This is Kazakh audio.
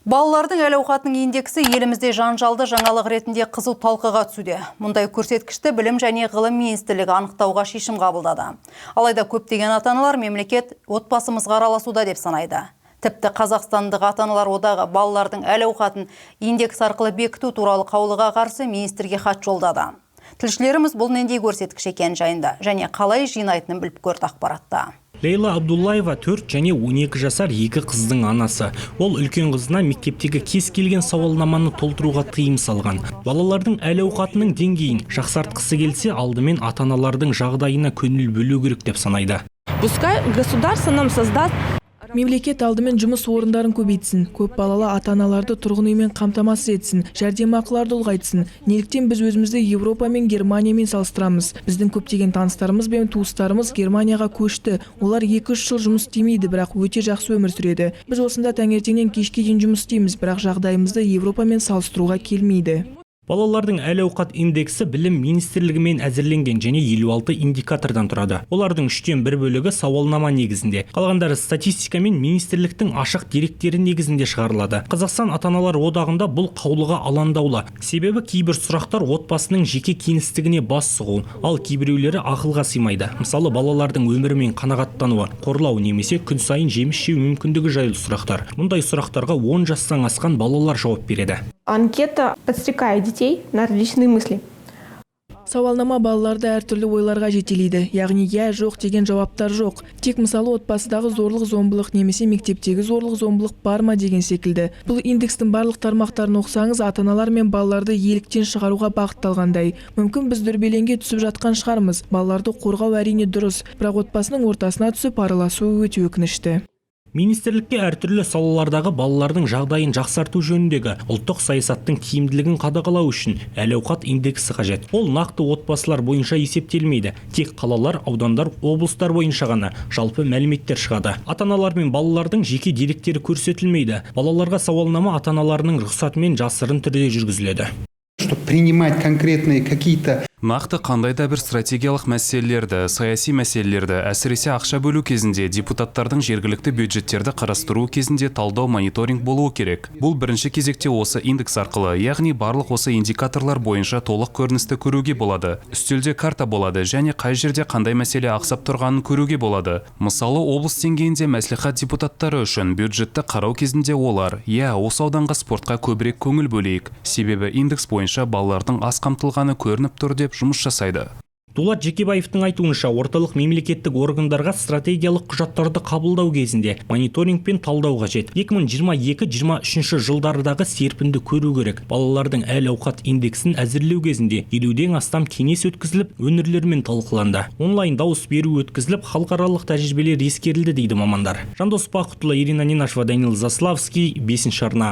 Балалардың әл-ауқатының индексі елімізде жанжалды жаңалық ретінде қызу талқыға түсуде. Мұндай көрсеткішті Білім және Ғылым министрлігі анықтауға шешім қабылдады. Алайда көптеген ата-аналар мемлекет отбасымызға араласуда деп санайды. Тіпті Қазақстандық ата-аналар одағы балалардың әл-ауқатын индекс арқылы бекіту туралы қаулыға қарсы министрге хат жолдады. Тілшілеріміз бұл нендей көрсеткіш екені жайында және қалай жинайтынын біліп көрді ақпаратта. Лейла Абдуллаева 4 және 12 жасар екі қыздың анасы. Ол үлкен қызына мектептегі кез келген сауалнаманы толтыруға тыйым салған. Балалардың әл-ауқатының деңгейін жақсартқысы келсе, алдымен ата-аналардың жағдайына көңіл бөлу керек деп санайды. Пускай государство нам создаст. Мемлекет алдымен жұмыс орындарын көбейтсін, көп балалы ата-аналарды тұрғын үймен қамтамасыз етсін, жәрдемақыларды ұлғайтсын. Неліктен біз өзімізді Европа мен Германиямен салыстырамыз? Біздің көптеген таныстарымыз бен туыстарымыз Германияға көшті. Олар 2-3 жыл жұмыс істемейді, бірақ өте жақсы өмір сүреді. Біз осында таңертеңнен кешке дейін жұмыс істейміз, бірақ жағдайымызды Европамен салыстыруға келмейді. Балалардың әл-ауқат индексі Білім министрлігімен әзірленген және 56 индикатордан тұрады. Олардың 3-тен 1 бөлігі сауалнама негізінде. Қалғандары статистика мен министрліктің ашық деректері негізінде шығарылады. Қазақстан ата-аналар одағында бұл қаулыға алаңдаулы. Себебі кейбір сұрақтар отбасының жеке кеңістігіне бас сұғу, ал кейбіреулері ақылға сыймайды. Мысалы, балалардың өмірімен қанағаттануы, қорлау немесе күн сайын жеміс жеу мүмкіндігі жайлы сұрақтар. Мұндай сұрақтарға 10 жастан асқан балалар жауап береді. Анкета подстрекает детей на различные мысли. Сауалнама балаларды әртүрлі ойларға жетелейді. Яғни я жоқ деген жауаптар жоқ. Тек мысалы отбасыдағы зорлық-зомбылық немесе мектептегі зорлық-зомбылық бар ма деген секілді. Бұл индекстің барлық тармақтарын оқысаңыз, ата-аналар мен балаларды еліктен шығаруға бағытталғандай. Мүмкін біз дүрбелеңге түсіп жатқан шығармыз. Балаларды қорғау әрине дұрыс, бірақ отбасының ортасына түсіп араласу өте өкінішті. Министрлікке әртүрлі салалардағы балалардың жағдайын жақсарту жөніндегі ұлттық саясаттың тиімділігін қадағалау үшін әл-ауқат индексі қажет. Ол нақты отбасылар бойынша есептелмейді. Тек қалалар, аудандар, облыстар бойынша ғана жалпы мәліметтер шығады. Ата-аналар мен балалардың жеке деректері көрсетілмейді. Балаларға сауалнама ата-аналарының рұқсатымен жасырын түрде жүргізіледі. Чтобы принимать конкретные какие-то Нақты қандай да бір стратегиялық мәселелерді, саяси мәселелерді, әсіресе ақша бөлу кезінде депутаттардың жергілікті бюджеттерді қарастыру кезінде талдау мониторинг болуы керек. Бұл бірінші кезекте осы индекс арқылы, яғни барлық осы индикаторлар бойынша толық көріністі көруге болады. Үстелде карта болады және қай жерде қандай мәселе ақсап тұрғанын көруге болады. Мысалы, облыс деңгейінде мәслихат депутаттары үшін бюджетті қарау кезінде олар, осы ауданға спортқа көбірек көңіл бөлейік. Себебі индекс бойынша балалардың аз қамтылғаны көрініп тұр деп жұмыс жасайды. Дулат Жекебаевтың айтуынша, орталық мемлекеттік органдарға стратегиялық құжаттарды қабылдау кезінде мониторинг пен талдау қажет. 2022-23 жылдардағы серпінді көру керек. Балалардың әл-ауқат индексін әзірлеу кезінде 50-ден астам кеңес өткізіліп, өңірлермен талқыланды. Онлайн дауыс беру өткізіліп, халықаралық тәжірибелер ескерілді дейді мамандар. Жандос Бақытұлы, Ирина Нинашева, Данил Заславский, 5-ші арна.